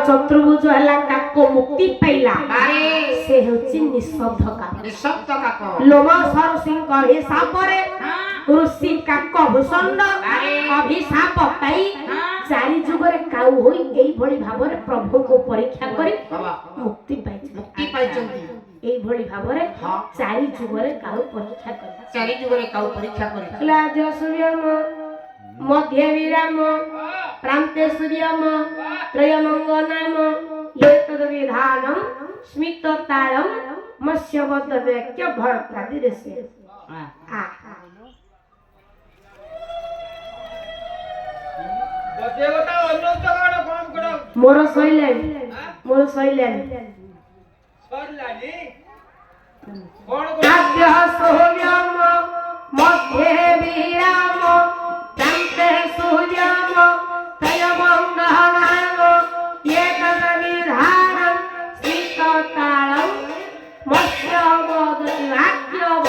चतुर्भुज हला काको मुक्ति पाइला से होची निशब्द काको लोमा सर सिंह करे सापरे ऋषि काको भूषण अभिशाप पाई चारि जुगरे काउ होई एई भली भाबरे प्रभु को परीक्षा करी मुक्ति पाइछन्ती एई भली भाबरे चारि जुगरे काउ परीक्षा करी चारि जुगरे काउ परीक्षा करी लाज सूर्यम मध्य विराम प्रान्ते सूर्यम त्रयमंग नाम एतद् विधानम स्मित तालम मत्स्यवद वाक्य भरतादि ऋषि देवता अन्य जगह काम करो मोर सैलेन सरलानी कोन आद्य सूर्यम मध्य विराम प्रान्ते सूर्यम त्रयमंग नाम एतद् विधानम स्मित तालम मत्स्यवद वाक्य